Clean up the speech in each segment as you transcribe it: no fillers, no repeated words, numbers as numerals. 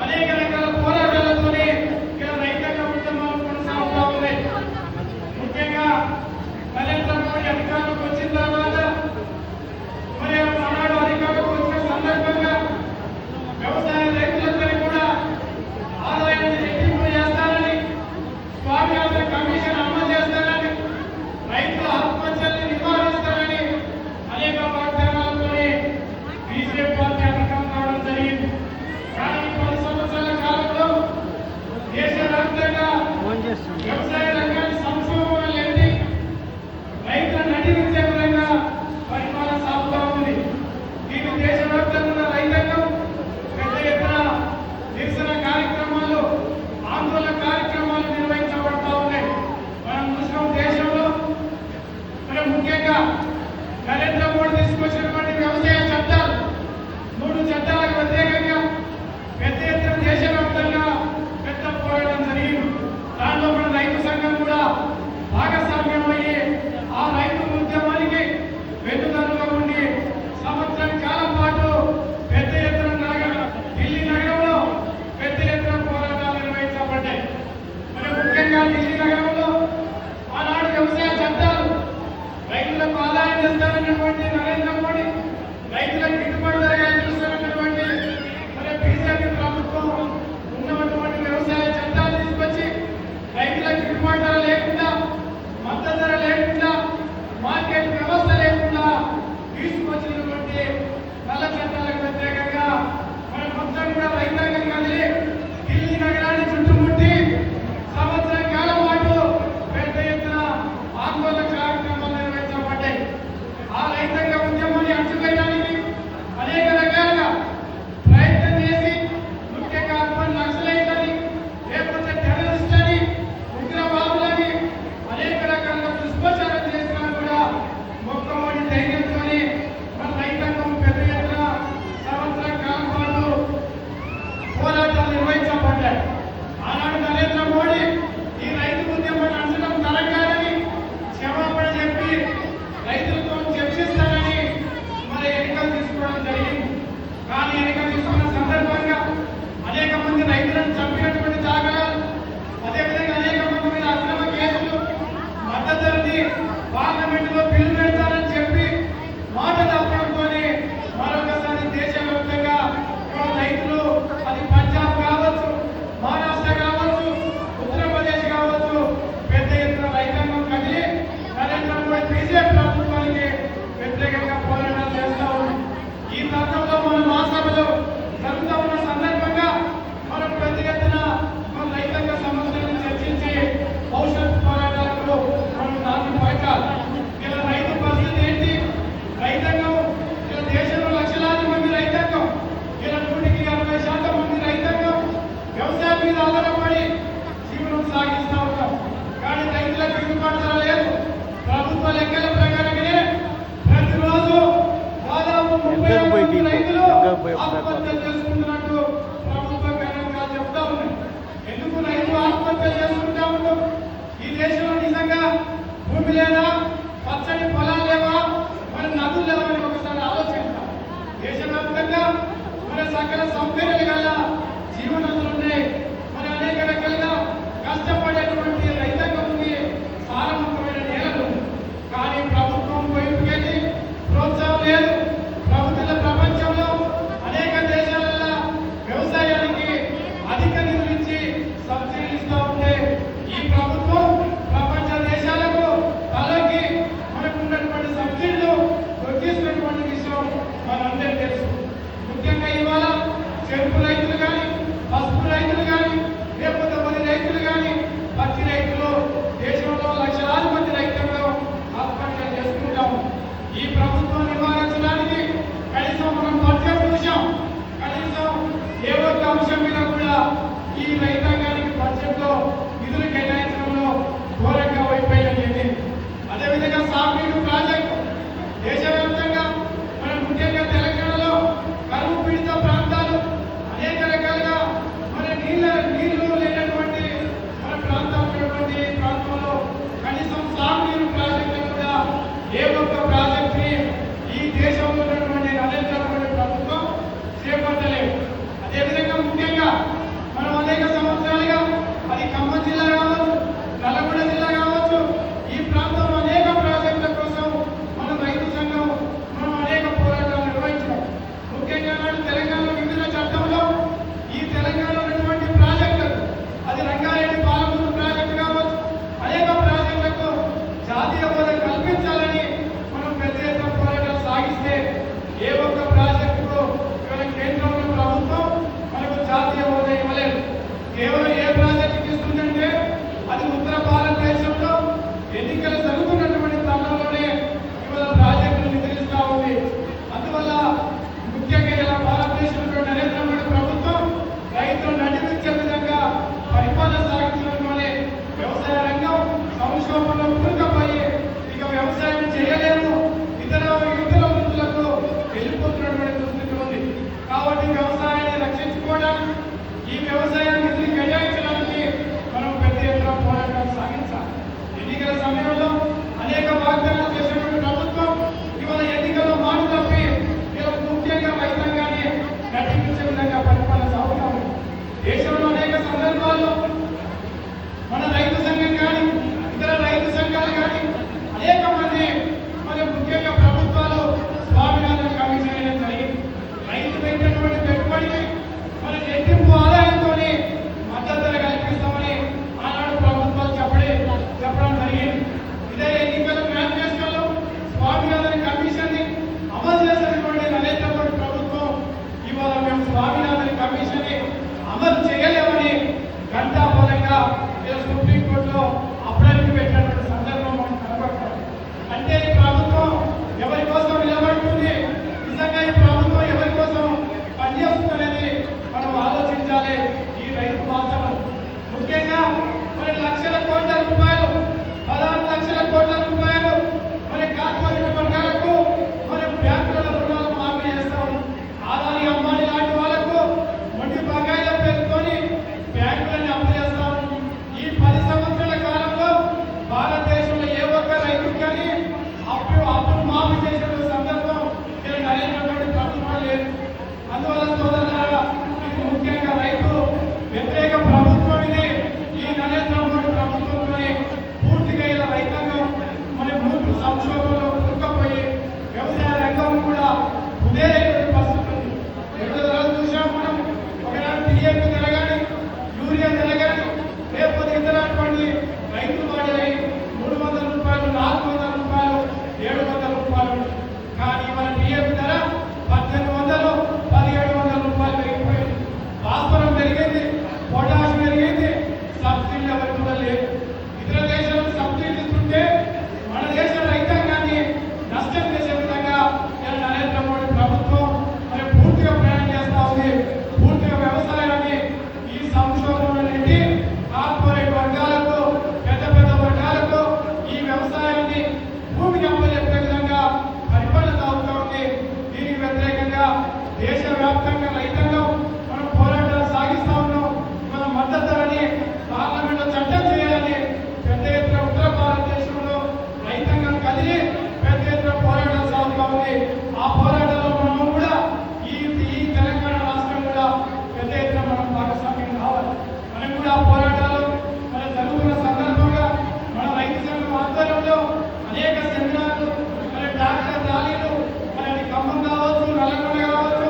అనేక రకాల పోరాటాలతోనే ఇలా రైతాంగ ఉద్యమాలు కొనసాగుతూ ఉన్నాయి. ముఖ్యంగా నరేంద్ర మోడీ అధికారంలోకి వచ్చిన తర్వాత మరి ఆనాడు అధికారంలోకి వచ్చిన సందర్భంగా వ్యవసాయ రైతులందరినీ కూడా ఆదాయాన్ని రెట్టింపు చేస్తారని, స్వామినాథన్ కమిషన్ అమలు చేస్తారని, రైతుల ఆత్మహత్యల్ని నివారిస్తారని అనేక వాగ్దానాలతోనే బీజేపీ పార్టీ అధికారం కావడం జరిగింది. కానీ 10 సంవత్సరాల కాలంలో దేశవ్యాప్తంగా వ్యవసాయ రంగాన్ని సంక్షోభంలో నెట్టి రైతుల నటించే విధంగా పరిపాలన సాగుతూ ఉంది. దీనికి దేశవ్యాప్తంగా ఉన్న రైతాంగం పెద్ద ఎత్తున నిరసన కార్యక్రమాలు, ఆందోళన కార్యక్రమాలు నిర్వహించబడతా ఉన్నాయి. మనం చూసిన దేశంలో మరి ముఖ్యంగా నరేంద్ర మోడీ తీసుకొచ్చినటువంటి వ్యవసాయ చట్టాలు 3 చట్టాలకు వ్యతిరేకంగా పెద్ద ఎత్తున దేశవ్యాప్తంగా పెద్ద పోరాటం జరిగింది. దాంట్లో మన రైతు సంఘ DAP జరగాలి, యూరియా జరగాలి, లేకపోతే ఇతరటువంటి రైతులు వాడే 300 రూపాయలు, 400 రూపాయలు, 700 రూపాయలు. కానీ మన DAP ధర 1800, 1700 రూపాయలు పెరిగిపోయింది. భాస్వరం పెరిగింది, పొటాష్ పెరిగింది, సబ్సిడీ ఎవరికి కూడా లేదు. ఇతర దేశాలకు సబ్సిడీ ఇస్తుంటే మన దేశ రైతాంగాన్ని నష్టం చేసే విధంగా నరేంద్ర మోడీ ప్రభుత్వం మరి పూర్తిగా ప్రయాణం చేస్తా ఉంది. పూర్తిగా వ్యవసాయాన్ని ఈ సంక్షోభంలో నెట్టి కార్పొరేట్ వర్గాలకు, పెద్ద పెద్ద వర్గాలకు ఈ వ్యవసాయాన్ని భూమికి అప్పచెప్పే విధంగా పరిపాలన సాగుతూ ఉంది. దీనికి వ్యతిరేకంగా దేశవ్యాప్తంగా రైతాంగం మనం పోరాటాలు సాగిస్తా ఉన్నాం. మన మద్దతు ధరని పార్లమెంట్లో చట్టం చేయాలని పెద్ద ఎత్తున ఉత్తర భారతదేశంలో రైతాంగం కదిలి పెద్ద ఎత్తున పోరాటాలు సాగుతూ ఉంది. ఆ పోరాటంలో మనం కూడా ఈ తెలంగాణ రాష్ట్రం కూడా పెద్ద ఎత్తున మనం భాగస్వామ్యం కావాలి. మనం కూడా ఆ పోరాటాలు మన జరుగుతున్న సందర్భంగా మన రైతు సంఘం ఆధ్వర్యంలో అనేక సెమినార్లు, మన డాక్టర్ ర్యాలీలు, మన ఖమ్మం కావచ్చు, నల్గొండ కావచ్చు,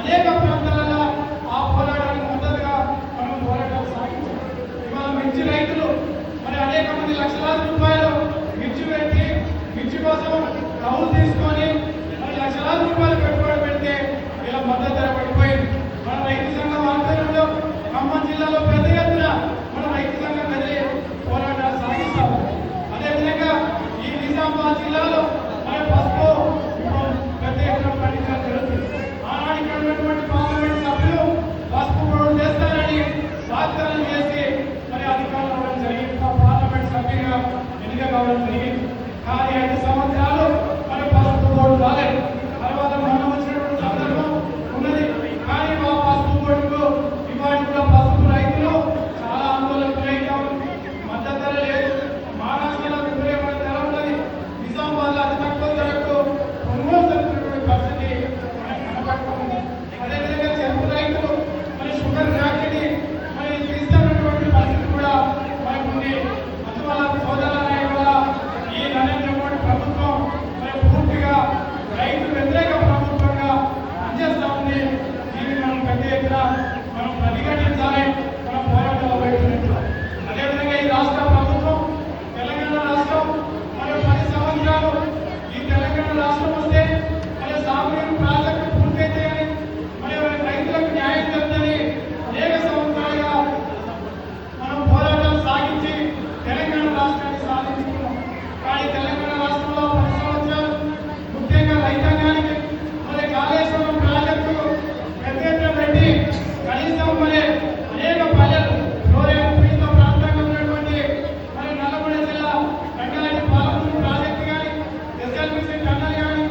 అనేక ప్రాంతాలలో ఆ పోరాటానికి మద్దతుగా మనం పోరాటాలు సాగించాం. ఇవాళ మిర్చి రైతులు మరి అనేక మంది లక్షలాది రూపాయలు మిర్చి పెట్టి మిర్చి కోసం కౌలు తీసుకొని మరి లక్షలాది రూపాయలు పెట్టుబడి పెడితే ఇలా మద్దతు ధర పడిపోయింది. మన రైతు సంఘం ఆధ్వర్యంలో ఖమ్మం జిల్లాలో పెద్ద ఎత్తున మన రైతు సంఘం కదిలి పోరాటాలు సాగిస్తాము. అదేవిధంగా ఈ నిజామాబాద్ జిల్లాలో మన పసుపు పెద్ద ఎత్తున పండించడం జరుగుతుంది. ఆనాడు ఇక్కడ ఉన్నటువంటి పార్లమెంట్ సభ్యులు పసుపు పొడుగు చేస్తారని వాగ్దానం చేసి మరి అధికారంలో అవ్వడం జరిగింది. పార్లమెంట్ సభ్యులుగా ఎన్నిక కావడం జరిగింది. కానీ 5 సంవత్సరాలు మరి పసుపు బోర్డు రాలేదు. తర్వాత మనం వచ్చినటువంటి సందర్భం ఉన్నది. కానీ మా పసుపు బోర్డుకు ఇవాళ కూడా పసుపు రైతులు చాలా ఆందోళనకు గురవుతాం. మద్దతు ధర లేదు. మహారాష్ట్రలో విపరీతమైన ధర ఉన్నది. నిజామాబాద్ లో అతి తక్కువ ధరకు కొనుగోలు జరుగుతున్నటువంటి పరిస్థితి మనకు కనపడుతుంది. అదేవిధంగా చెరుకు రైతులు మరి షుగర్ ఫ్యాక్టరీ మరి తీస్తున్నటువంటి పరిస్థితి కూడా మనకు ఉంది. అందువల్ల సోదరుల వల్ల ఈ నరేంద్ర మోడీ ప్రభుత్వం మరి పూర్తిగా రైతు వ్యతిరేక ప్రభుత్వంగా పనిచేస్తా ఉంది. దీన్ని మనం పెద్ద ఎత్తున మనం ప్రతిఘటించాలి, మన పోరాటంలో వైపు. అదేవిధంగా ఈ రాష్ట్ర ప్రభుత్వం తెలంగాణ రాష్ట్రం మరి 10 సంవత్సరాలు ఈ తెలంగాణ రాష్ట్రం వస్తే మరి సాగునీరు ప్రాజెక్టు పూర్తయితాయని మరి రైతులకు న్యాయం జరుగుతుందని అనేక సంవత్సరాలుగా మనం పోరాటాలు సాగించి తెలంగాణ రాష్ట్రాన్ని సాధించుకున్నాం. కానీ తెలంగాణ రాష్ట్రంలో 10 సంవత్సరాలు ముఖ్యంగా రైతాంగానికి మరి కాళేశ్వరం ప్రాజెక్టు పెద్ద ఎత్తున పెట్టి కనీసం మరి అనేక పల్లెలు ఫ్లోరైడ్ పీడిత ప్రాంతంగా ఉన్నటువంటి మరి నల్గొండ జిల్లా రంగారెడ్డి పాలమూరు ప్రాజెక్టు కానీ, ఎస్ఎల్బిసి టన్నల్ కానీ,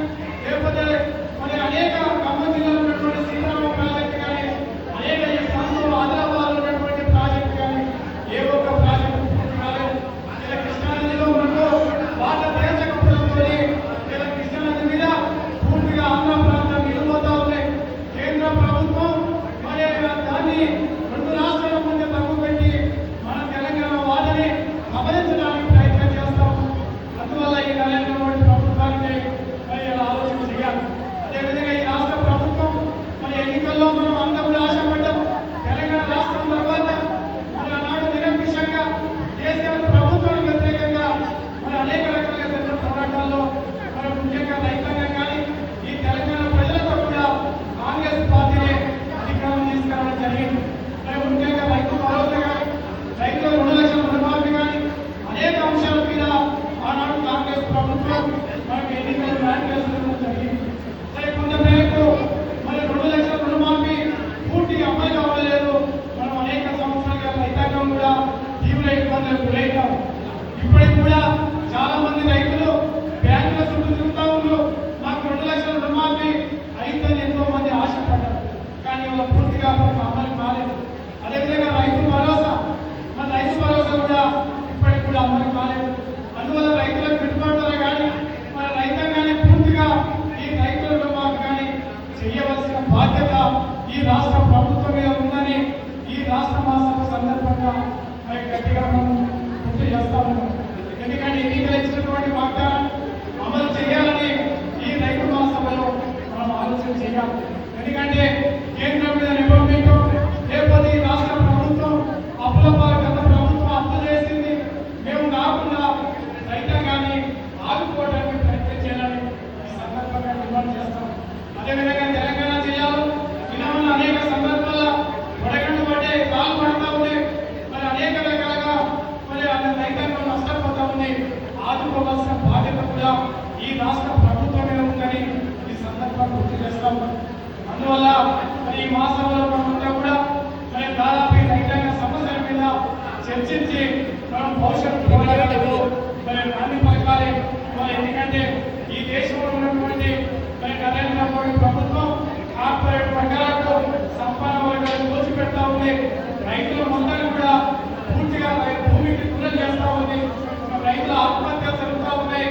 లేకపోతే మరి అనేక ఖమ్మం జిల్లాలో ఉన్నటువంటి శ్రీరామ ప్రాజెక్టు కానీ, అనేక ఈ ప్రాంతంలో ఆదిలాబాద్ ఉన్నటువంటి ప్రాజెక్టు కానీ ఏ ఒక్క ప్రాజెక్టు పూర్తి కాలేదు. ఇలా కృష్ణానదిలో మనకు వాటర్ తేల్చకపోవడంతో ఇలా కృష్ణానది మీద పూర్తిగా ఆంధ్ర ప్రాంతం నిలిపోతా ఉన్నాయి. కేంద్ర ప్రభుత్వం మరి దాన్ని 2 రాష్ట్రాల మధ్య తగ్గు పెట్టి మన తెలంగాణ వాటని అమరించడానికి ప్రయత్నం చేస్తాం. అందువల్ల ఈ నరేంద్ర మోడీ ప్రభుత్వానికి మరి ఇలా ఆలోచన చేయాలి. అదేవిధంగా ఈ రాష్ట్ర ప్రభుత్వం మరి ఎన్నికల్లో మనం అందరూ కూడా ఆశపడ్డాం. తెలంగాణ రాష్ట్రం తర్వాత మరి ఆనాడు నిరంకుశంగా కేసీఆర్ ప్రభుత్వానికి వ్యతిరేకంగా మరి అనేక రకాలుగా జరిగిన పోరాటాల్లో మరి ముఖ్యంగా రైతాంగం కానీ ఈ తెలంగాణ ప్రజలతో కూడా కాంగ్రెస్ పార్టీని అధికారం తీసుకురావడం జరిగింది. మరి ముఖ్యంగా రైతు భరోసా కానీ, రైతుల 2 లక్షల రుణమాఫీ కానీ అనేక అంశాల మీద ఆనాడు కాంగ్రెస్ ప్రభుత్వం మనకి ఎన్నికలు మేనిఫెస్టోలో జరిగింది. మరి కొంత మేరకు మరి 2 లక్షల రుణమాఫీ పూర్తిగా అమలు కావలేదు. మనం అనేక సంవత్సరాలుగా రైతాంగం కూడా తీవ్ర ఇబ్బందులకు గురవుతాం. ఇప్పటికి కూడా చాలా మంది రైతులు బ్యాంకుల చుట్టూ తిరుగుతా ఉన్నారు. మాకు 2 లక్షల రుణమాఫీ అయితేనే ఎంతో మంది ఆశపడ్డారు. కానీ వాళ్ళ పూర్తిగా అమలు కాలేదు. అదే మాసంలో మనమంతా కూడా మరి దాదాపు ఈ రైతాంగ సమస్యల మీద చర్చించి మనం భవిష్యత్తు పోరాటాలకు మరి అన్ని పథకాలే మరి ఎందుకంటే ఈ దేశంలో ఉన్నటువంటి మరి నరేంద్ర మోడీ ప్రభుత్వం కార్పొరేట్ వర్గాలకు సంపన్న వర్గాలకు దోచిపెడతా ఉంది. రైతుల మొత్తాన్ని కూడా పూర్తిగా భూమికి దూరం చేస్తా ఉంది. రైతుల ఆత్మహత్యలు జరుగుతూ ఉన్నాయి.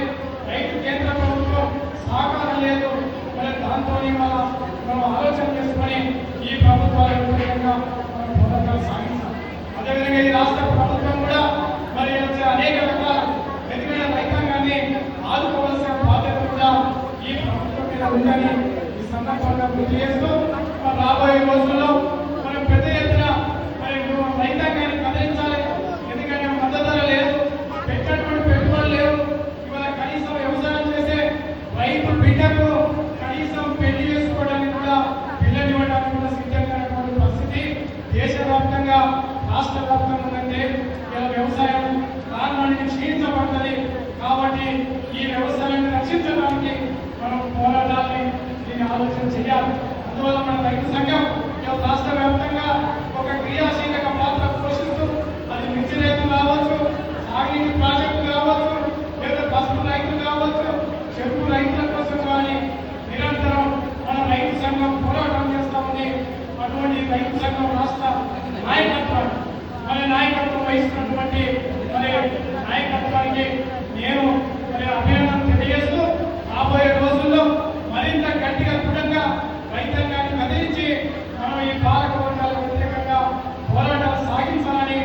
రైతు కేంద్ర ప్రభుత్వం సహకారం లేదు. మరి దాంతో మనం ఆలోచన చేసుకొని ఈ ప్రభుత్వాల వ్యతిరేకంగా మనం పోరాటాలు సాగించాలి. అదేవిధంగా ఈ రాష్ట్ర ప్రభుత్వం కూడా మరి అనేక రకాల ఎదిగిన రైతాంగాన్ని ఆదుకోవాల్సిన బాధ్యత కూడా ఈ ప్రభుత్వం మీద ఉందని ఈ సందర్భంగా గుర్తు చేస్తూ రాబోయే రోజుల్లో మనం పెద్ద ఎత్తున మరి రైతాంగాన్ని కదిలించాలి. ఎందుకంటే మద్దతు ధర లేదు, పెట్టినటువంటి పెట్టుబడులు లేవు. ఇవాళ కనీసం వ్యవసాయం చేసే రైతు బిడ్డకు కనీసం పెళ్లి చేసుకోవడానికి కూడా పిల్లలు ఇవ్వడానికి కూడా సిద్ధమైనటువంటి పరిస్థితి దేశవ్యాప్తంగా రాష్ట్ర వ్యాప్తంగా ఉందంటే ఇలా వ్యవసాయం కారణానికి క్షీణించబడుతుంది. కాబట్టి ఈ వ్యవసాయాన్ని రక్షించడానికి మనం పోరాటాన్ని దీన్ని ఆలోచన చేయాలి. అందువల్ల మన రైతు సంఘం రాష్ట్ర వ్యాప్తంగా ఒక క్రియాశీలక పాత్ర పోషిస్తూ అది మిర్చి రైతులు కావచ్చు, సాగునీటి ప్రాజెక్టు కావచ్చు, లేదా పసుపు రైతులు కావచ్చు, చెరుకు రైతుల కోసం కానీ నిరంతరం మన రైతు సంఘం పోరాటం చేస్తా ఉంది. అటువంటి రైతు సంఘం రాష్ట్ర నాయకత్వం వహిస్తున్నటువంటి మరి నాయకత్వానికి నేను మరి అభినందన తెలియజేస్తూ రాబోయే రోజుల్లో మరింత గట్టిగా దృఢంగా రైతాంగాన్ని కదిలించి మనం ఈ పాలక వర్గాల వ్యతిరేకంగా పోరాటాలు సాగించాలని,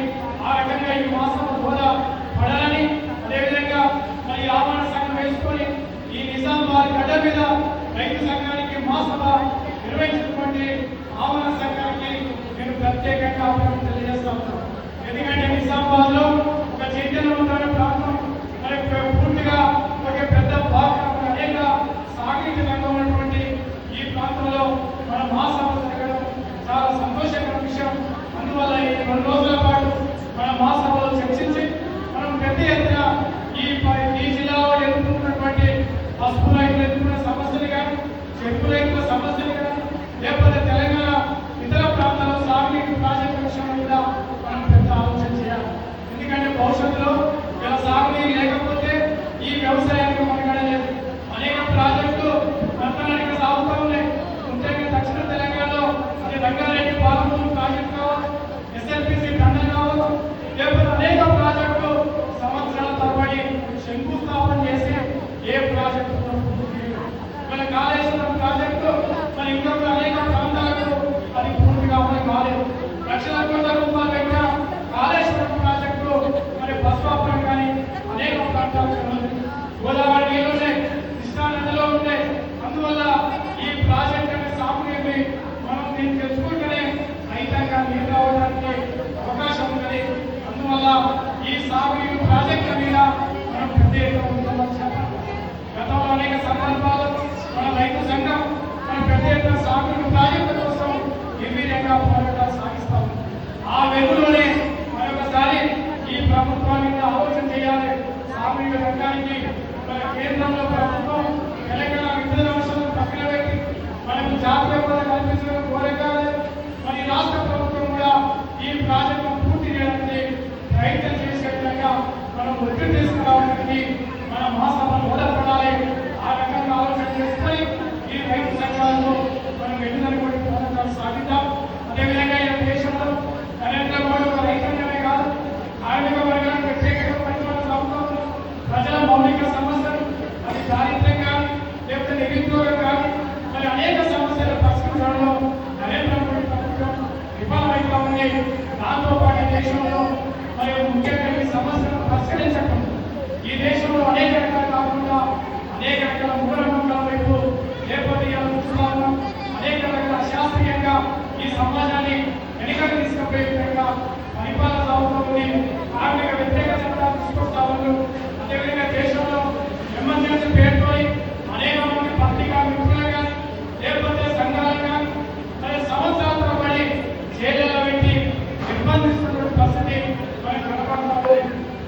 ఆ రకంగా ఈ మాసం హోదా పడాలని, అదేవిధంగా మరి ఆహ్వాన సంఘం వేసుకొని ఈ నిజామాబాద్ గడ్డ మీద రైతు సంఘానికి మహాసభ నిర్వహించినటువంటి ఆహ్వాన సంఘానికి నేను ప్రత్యేకంగా అభినందన తెలియజేస్తా ఉన్నాను. ఎందుకంటే నిజామాబాద్ లో ఒక చైతన్యవంతమైన ప్రాంతం, మరి పూర్తిగా ఒక పెద్ద భాగం అనేక సాగునీటి రంగం ఉన్నటువంటి ఈ ప్రాంతంలో మన మహాసభ జరగడం చాలా సంతోషకర విషయం. అందువల్ల ఈ 2 రోజుల పాటు మన మహాసభలో చర్చించి మనం పెద్ద ఎత్తున ఈ జిల్లాలో ఎదుర్కొన్నటువంటి పసుపు రైతులు ఎదుర్కొన్న సమస్యలు కానీ, చెరుకు రైతుల సమస్యలు కానీ, లేకపోతే తెలంగాణ ఇతర ప్రాంతాల్లో సాగునీటి ప్రాజెక్టు విషయం మీద మనం పెద్ద ఆలోచన చేయాలి. ఎందుకంటే భవిష్యత్తులో ఇలా సాగునీరు లేకపోతే ఈ వ్యవసాయానికి మనుగడ లేదు. అనేక ప్రాజెక్టులు నత్తనానికి సాగుతూ ఉన్నాయి. ముఖ్యంగా దక్షిణ తెలంగాణలో అది రంగారెడ్డి పాలమూరు ప్రాజెక్టు కావచ్చు, ఎస్ఎల్పిసి టన్నల్ కావచ్చు, లేకపోతే అనేక ప్రాజెక్టులు సంవత్సరాల తరబడి శంకుస్థాపన చేసి ఏ ప్రాజెక్టు మన కాళేశ్వరం ప్రాజెక్టు మరి ఇంకొక అనేక ప్రాంతాలకు అది పూర్తిగా అమలు కాలేదు. లక్షల కోట్ల రూపాయలు పెట్టిన కాళేశ్వరం ప్రాజెక్టు మరి బస్వాపురం కానీ అనేక ప్రాంతాలకు గోదావరి నీళ్ళు ఉన్నాయి, కృష్ణా నదిలో ఉంటాయి. అందువల్ల ఈ ప్రాజెక్ట్ అనే సాగునీటిని మనం దీన్ని తెచ్చుకుంటేనే రైతాంగా నీరు రావడానికి అవకాశం ఉన్నది. అందువల్ల ఈ సాగునీరు ప్రాజెక్టుల మీద మనం ప్రత్యేక గతంలో అనేక సందర్భాలు మన రైతు సంఘం మన పెద్ద ఎత్తున సాగునీరు ప్రాజెక్టు కోసం నిర్వీర్యంగా పోరాటాలు సాగిస్తాం. ఆ వెలుగులోనే మరొకసారి ఈ ప్రభుత్వాన్ని ఆలోచన చేయాలి. సాగునీరు రంగానికి మన కేంద్రంలో ప్రభుత్వం తెలంగాణ విభజన అంశాలను పక్కన పెట్టి మనకు జాతీయ హోదా కల్పించడం కోరగాలి. మరి రాష్ట్ర ప్రభుత్వం కూడా ఈ ప్రాజెక్టును పూర్తి చేయడానికి ప్రయత్నం చేసే విధంగా మనం ఒత్తిడి తీసుకురావడానికి మన మహాసభలు ఓడపడాలి. ఆ రకంగా ఆలోచన చేసుకొని ఈ రైతు సంఘాలను మనం ఎన్నికలు కూడా పోరాటాలు సాగిద్దాం. అదేవిధంగా ఈ దేశంలో నరేంద్ర మోడీ ఒక రైతాంగమే కాదు, కార్మిక వర్గానికి వ్యతిరేకంగా పరిపాలన సాగుతూ ప్రజల మౌలిక సమస్యలు, అది దారిద్ర్యం కానీ లేకపోతే నిరుద్యోగం కానీ మరి అనేక సమస్యలు పరిష్కరించడంలో నరేంద్ర మోడీ ప్రభుత్వం విఫలమైతా ఉంది. దాంతోపాటు దేశంలో మరి ముఖ్యంగా ఈ సమస్యలను పరిష్కరించడం ఈ దేశంలో అనేక రకాలు కాకుండా అనేక రకాల మూఢనమ్మకాల వైపు లేకపోతే అనేక రకాల అశాస్త్రీయంగా ఈ సమాజాన్ని వెనుకకు తీసుకుపోయే విధంగా పరిపాలన సాగుతుంది. కార్మిక వ్యతిరేక చట్టాలు తీసుకొస్తా ఉన్నారు. అదేవిధంగా దేశంలో ఎమర్జెన్సీ పేరుతో అనేక మంది పత్రికా మిత్రులు కానీ లేకపోతే సంఘాలు కానీ మరి సంవత్సరాల తరబడి జైళ్ళలో పెట్టి నిర్బంధిస్తున్న పరిస్థితి మనకు కనపడుతుంది.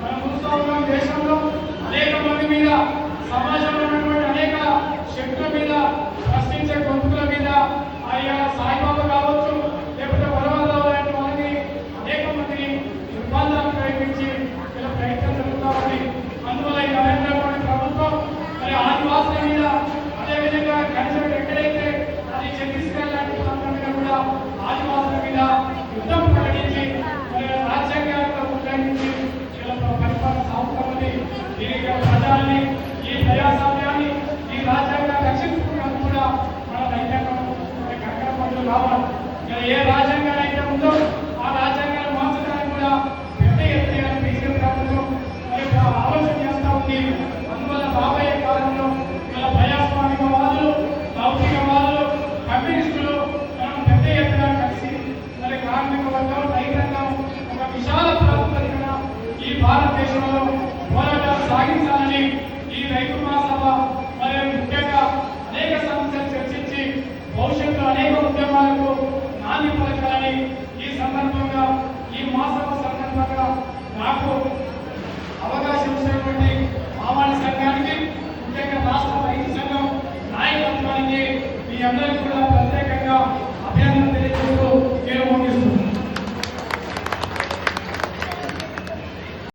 మనం చూస్తూ ఉన్నాం దేశంలో అనేక మంది మీద, సమాజంలో ఉన్నటువంటి అనేక శక్తుల మీద, ప్రశ్నించే గొంతుల మీద, ఆయా సాయిబాబా కావచ్చు, భారతదేశంలో పోరాటాలు సాగించాలని ఈ రైతు మహాసభ మరియు ముఖ్యంగా అనేక సమస్యలు చర్చించి భవిష్యత్తులో అనేక ఉద్యమాలకు నాంది పలకాలని ఈ సందర్భంగా ఈ మహాసభ సందర్భంగా నాకు అవకాశం ఇచ్చినటువంటి మావాడి సంఘానికి ముఖ్యంగా రాష్ట్ర రైతు సంఘం నాయకత్వానికి మీ అందరికీ కూడా ప్రత్యేకంగా అభినందనలు